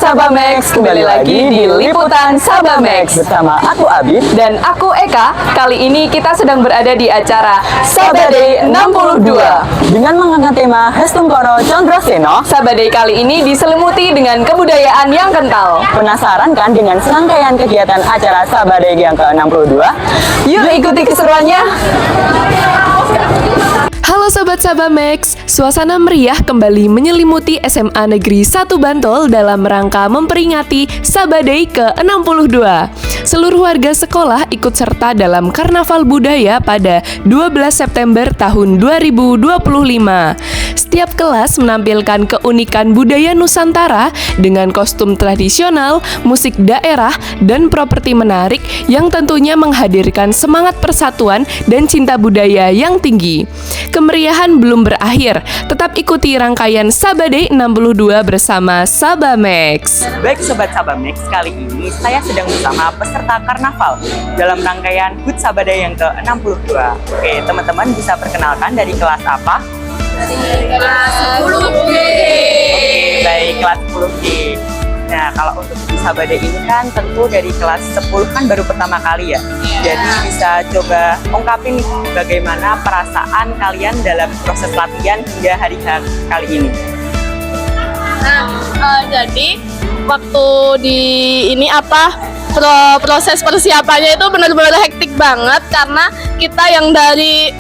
Sobat Max, kembali lagi di Liputan Sobat Max bersama aku Abi dan aku Eka. Kali ini kita sedang berada di acara Sabadai 62 dengan mengangkat tema Hestungkoro Condroseno. Sabadai kali ini diselimuti dengan kebudayaan yang kental. Penasaran kan dengan serangkaian kegiatan acara Sabadai yang ke-62? Yuk ikuti keseruannya. Halo Sobat Sabah Max, suasana meriah kembali menyelimuti SMA Negeri 1 Bantul dalam rangka memperingati Sabadai ke-62. Seluruh warga sekolah ikut serta dalam Karnaval Budaya pada 12 September tahun 2025. Setiap kelas menampilkan keunikan budaya Nusantara dengan kostum tradisional, musik daerah, dan properti menarik yang tentunya menghadirkan semangat persatuan dan cinta budaya yang tinggi. Kemeriahan belum berakhir, tetap ikuti rangkaian Sabadai 62 bersama Sabah Max. Baik Sobat Sabah Max, kali ini saya sedang bersama peserta karnaval dalam rangkaian HUT Sabadai yang ke-62. Oke, teman-teman bisa perkenalkan dari kelas apa? Dari kelas 10G. Oke, baik, kelas 10G. Nah, kalau untuk di Sabadai ini kan tentu dari kelas 10 kan baru pertama kali ya. Jadi bisa coba ungkapin nih bagaimana perasaan kalian dalam proses latihan hingga hari kali ini. Nah, jadi waktu di ini proses persiapannya itu benar-benar hektik banget karena kita yang dari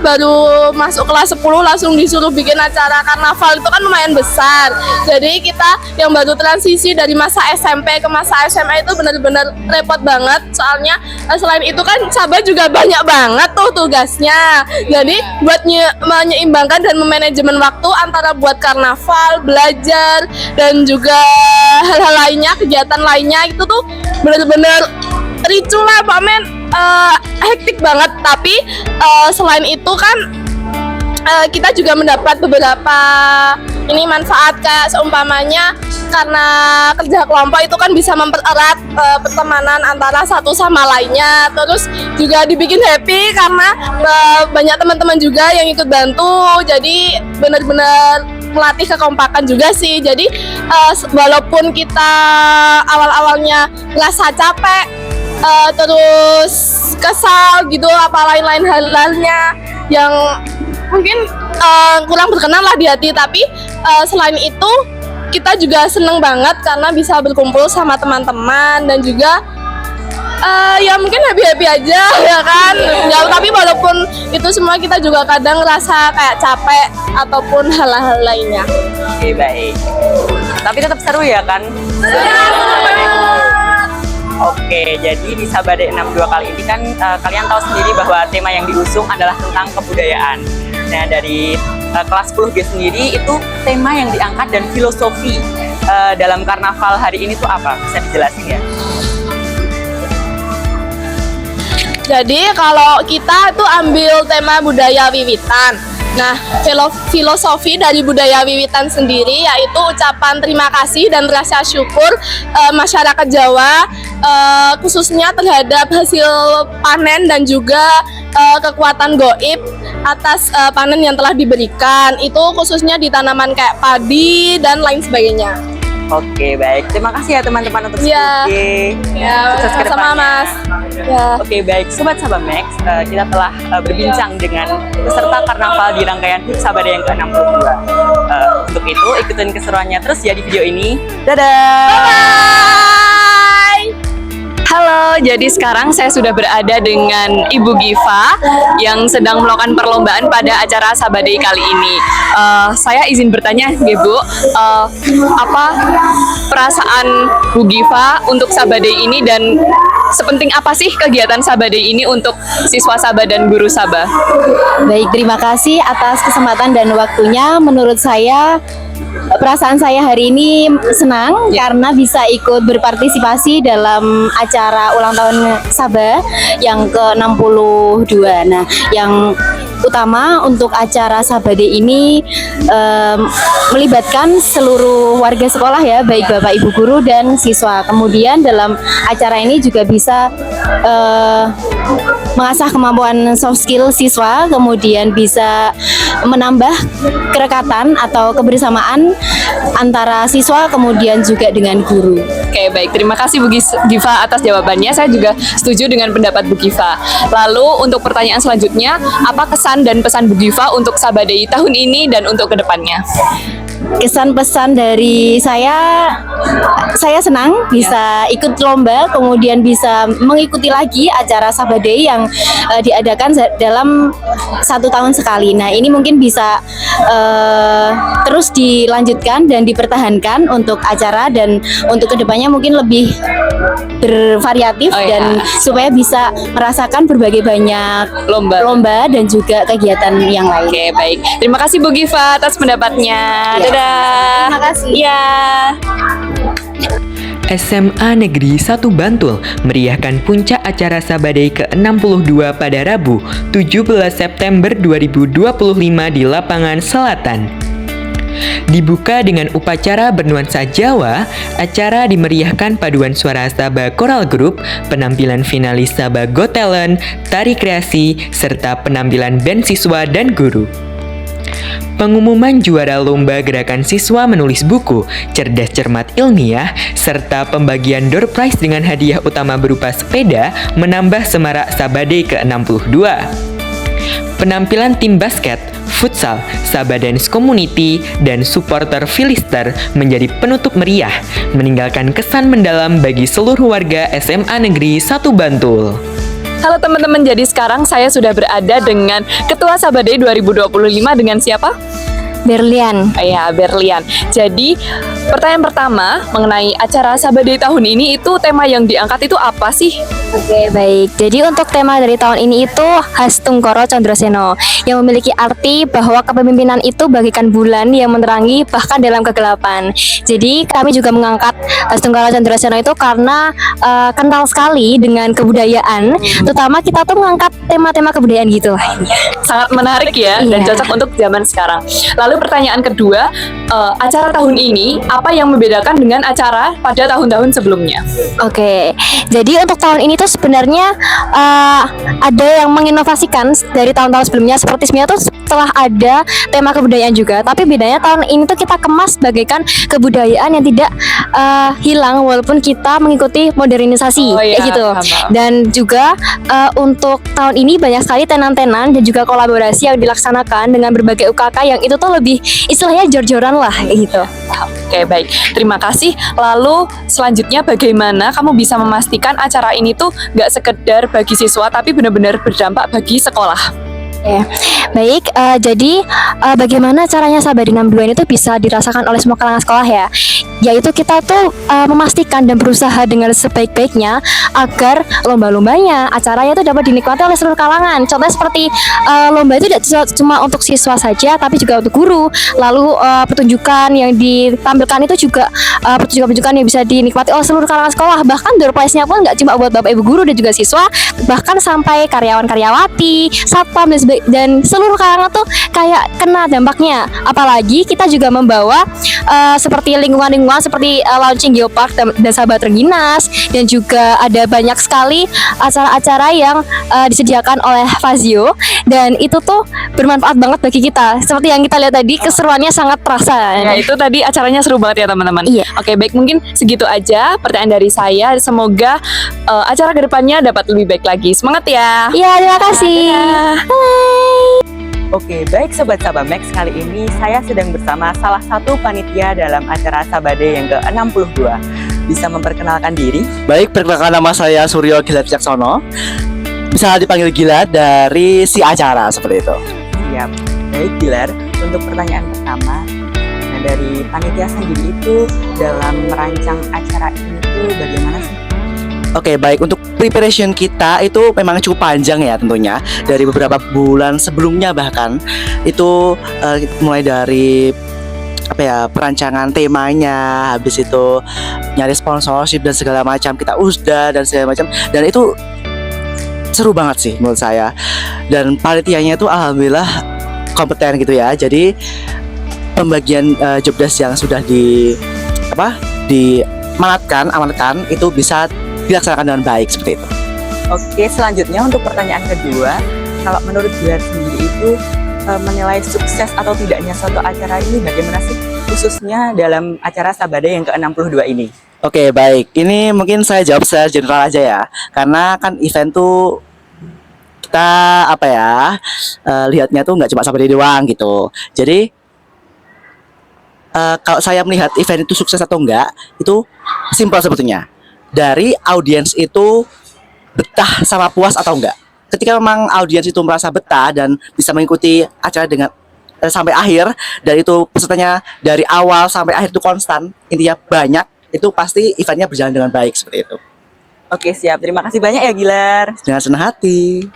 baru masuk kelas 10 langsung disuruh bikin acara karnaval itu kan lumayan besar. Jadi kita yang baru transisi dari masa SMP ke masa SMA itu benar-benar repot banget. Soalnya selain itu kan Sabah juga banyak banget tuh tugasnya. Jadi buat menyeimbangkan dan memanajemen waktu antara buat karnaval, belajar, dan juga hal-hal lainnya, kegiatan lainnya itu tuh bener-bener ricu lah Pak Men, hektik banget. Tapi selain itu kan kita juga mendapat beberapa manfaat, kayak seumpamanya karena kerja kelompok itu kan bisa mempererat pertemanan antara satu sama lainnya. Terus juga dibikin happy karena banyak teman-teman juga yang ikut bantu, jadi benar-benar melatih kekompakan juga sih. Jadi walaupun kita awal-awalnya ngerasa capek, terus kesal gitu, apa lain-lain halnya yang mungkin kurang berkenan lah di hati, tapi selain itu kita juga seneng banget karena bisa berkumpul sama teman-teman dan juga ya mungkin happy-happy aja ya kan. Ya, tapi walaupun itu semua kita juga kadang ngerasa kayak capek ataupun hal-hal lainnya. Oke, baik. Tapi tetap seru ya kan? Oke, jadi di Sabadai 62 kali ini kan kalian tahu sendiri bahwa tema yang diusung adalah tentang kebudayaan. Nah, dari kelas 10G sendiri itu tema yang diangkat dan filosofi dalam karnaval hari ini tuh apa? Bisa dijelasin ya? Jadi kalau kita tuh ambil tema budaya wiwitan. Nah, filosofi dari budaya wiwitan sendiri yaitu ucapan terima kasih dan rasa syukur masyarakat Jawa khususnya terhadap hasil panen dan juga kekuatan gaib atas panen yang telah diberikan. Itu khususnya di tanaman kayak padi dan lain sebagainya. Oke, baik. Terima kasih ya teman-teman untuk Ya, sukses ke sama depannya. Mas. Ya. Oke, baik. Sobat Sabah Max, kita telah berbincang dengan peserta karnaval di rangkaian HUT Sabadai yang ke-62. Untuk itu, ikutin keseruannya terus ya di video ini. Dadah! Bye. Halo, jadi sekarang saya sudah berada dengan Ibu Giva yang sedang melakukan perlombaan pada acara Sabadai kali ini. Saya izin bertanya, Bu, apa perasaan Bu Giva untuk Sabadai ini dan sepenting apa sih kegiatan Sabadai ini untuk siswa Sabah dan guru Sabah? Baik, terima kasih atas kesempatan dan waktunya. Menurut saya, perasaan saya hari ini senang karena bisa ikut berpartisipasi dalam acara ulang tahun Sabah yang ke-62. Nah, yang utama untuk acara Sabadai ini melibatkan seluruh warga sekolah ya, baik Bapak Ibu guru dan siswa. Kemudian dalam acara ini juga bisa mengasah kemampuan soft skill siswa, kemudian bisa menambah kerekatan atau kebersamaan antara siswa kemudian juga dengan guru. Oke, baik. Terima kasih Bu Giva atas jawabannya. Saya juga setuju dengan pendapat Bu Giva. Lalu untuk pertanyaan selanjutnya, apa kesan dan pesan Bu Giva untuk Sabadai tahun ini dan untuk kedepannya? Kesan pesan dari saya senang bisa ikut lomba, kemudian bisa mengikuti lagi acara Sabadai yang diadakan dalam 1 tahun sekali. Nah, ini mungkin bisa terus dilanjutkan dan dipertahankan untuk acara, dan untuk kedepannya mungkin lebih bervariatif dan supaya bisa merasakan berbagai banyak lomba dan juga kegiatan yang lain. Oke, baik. Terima kasih Bu Giva atas pendapatnya. Dadah. Terima kasih. Ya. SMA Negeri 1 Bantul meriahkan puncak acara Sabadai ke-62 pada Rabu, 17 September 2025 di lapangan Selatan. Dibuka dengan upacara bernuansa Jawa, acara dimeriahkan paduan suara Sabah Choral Group, penampilan finalis Sabah Got Talent, tari kreasi, serta penampilan band siswa dan guru. Pengumuman juara lomba gerakan siswa menulis buku, cerdas cermat ilmiah, serta pembagian door prize dengan hadiah utama berupa sepeda menambah semarak Sabadai ke-62. Penampilan tim basket, futsal, Sabah Dance Community, dan supporter Philister menjadi penutup meriah, meninggalkan kesan mendalam bagi seluruh warga SMA Negeri 1 Bantul. Halo teman-teman, jadi sekarang saya sudah berada dengan Ketua Sabadai 2025 dengan siapa? Berlian. Ya, Berlian. Jadi, pertanyaan pertama mengenai acara Sabadai tahun ini itu tema yang diangkat itu apa sih? Oke, baik. Jadi untuk tema dari tahun ini itu Hastungkoro Condroseno, yang memiliki arti bahwa kepemimpinan itu bagaikan bulan yang menerangi bahkan dalam kegelapan. Jadi kami juga mengangkat Hastungkoro Condroseno itu karena kental sekali dengan kebudayaan, terutama kita tuh mengangkat tema-tema kebudayaan gitu. Sangat menarik ya, dan Iya. cocok untuk zaman sekarang. Lalu pertanyaan kedua, acara tahun ini apa yang membedakan dengan acara pada tahun-tahun sebelumnya? Oke, jadi untuk tahun ini tuh sebenarnya ada yang menginovasikan dari tahun-tahun sebelumnya. Seperti sebenarnya tuh setelah ada tema kebudayaan juga, tapi bedanya tahun ini tuh kita kemas bagaikan kebudayaan yang tidak hilang walaupun kita mengikuti modernisasi, Oh, iya, kayak gitu. paham. Dan juga untuk tahun ini banyak sekali tenan-tenan dan juga kolaborasi yang dilaksanakan dengan berbagai UKK yang itu tuh lebih istilahnya jor-joran lah, kayak gitu. Oke, baik. Terima kasih. Lalu selanjutnya bagaimana kamu bisa memastikan acara ini tuh nggak sekedar bagi siswa tapi benar-benar berdampak bagi sekolah? Ya, baik. Jadi bagaimana caranya Sabadai 62 ini tuh bisa dirasakan oleh semua kalangan sekolah ya? Yaitu kita tuh memastikan dan berusaha dengan sebaik-baiknya agar lomba-lombanya, acaranya itu dapat dinikmati oleh seluruh kalangan. Contohnya seperti lomba itu tidak cuma untuk siswa saja, tapi juga untuk guru. Lalu pertunjukan yang ditampilkan itu juga pertunjukan-pertunjukan yang bisa dinikmati oleh seluruh kalangan sekolah. Bahkan door prize-nya pun nggak cuma buat bapak ibu guru dan juga siswa, bahkan sampai karyawan-karyawati, satpam dan seluruh kalangan tuh kayak kena dampaknya. Apalagi kita juga membawa seperti lingkungan-lingkungan seperti launching geopark dan Sabah Terginas, dan juga ada banyak sekali acara-acara yang disediakan oleh Fazio, dan itu tuh bermanfaat banget bagi kita. Seperti yang kita lihat tadi, keseruannya sangat terasa. Ya, itu tadi acaranya seru banget ya teman-teman. Iya. Oke, baik, mungkin segitu aja pertanyaan dari saya. Semoga acara kedepannya dapat lebih baik lagi. Semangat ya. Iya, terima kasih. Oke, baik Sobat Sabah Max, kali ini saya sedang bersama salah satu panitia dalam acara Sabadai yang ke-62. Bisa memperkenalkan diri? Baik, perkenalkan nama saya Suryo Gilat Caksono. Bisa dipanggil Gilat dari si acara seperti itu. Siap. Baik Gilar, untuk pertanyaan pertama, nah dari panitia sendiri itu dalam merancang acara ini tuh bagaimana sih? Oke, baik, untuk preparation kita itu memang cukup panjang ya tentunya. Dari beberapa bulan sebelumnya bahkan itu mulai dari perancangan temanya, habis itu nyari sponsorship dan segala macam, kita usda dan segala macam, dan itu seru banget sih menurut saya. Dan panitianya itu alhamdulillah kompeten gitu ya. Jadi pembagian job desk yang sudah amanatkan itu bisa dilaksanakan dengan baik seperti itu. Oke, selanjutnya untuk pertanyaan kedua, kalau menurut Gilar sendiri itu menilai sukses atau tidaknya suatu acara ini bagaimana sih? Khususnya dalam acara Sabadai yang ke-62 ini. Oke, baik. Ini mungkin saya jawab secara general aja ya. Karena kan event tuh kita apa ya, lihatnya tuh nggak cuma Sabadai doang gitu. Jadi kalau saya melihat event itu sukses atau enggak, itu simpel sebetulnya. Dari audiens itu betah sama puas atau enggak. Ketika memang audiens itu merasa betah dan bisa mengikuti acara dengan sampai akhir, dan itu pesertanya dari awal sampai akhir itu konstan, intinya banyak, itu pasti eventnya berjalan dengan baik seperti itu. Oke, siap. Terima kasih banyak ya Gilar. Dengan senang hati.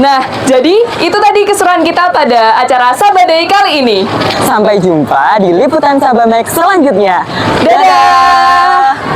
Nah, jadi itu tadi keseruan kita pada acara Sabadai kali ini. Sampai jumpa di liputan Sabamex selanjutnya. Dadah!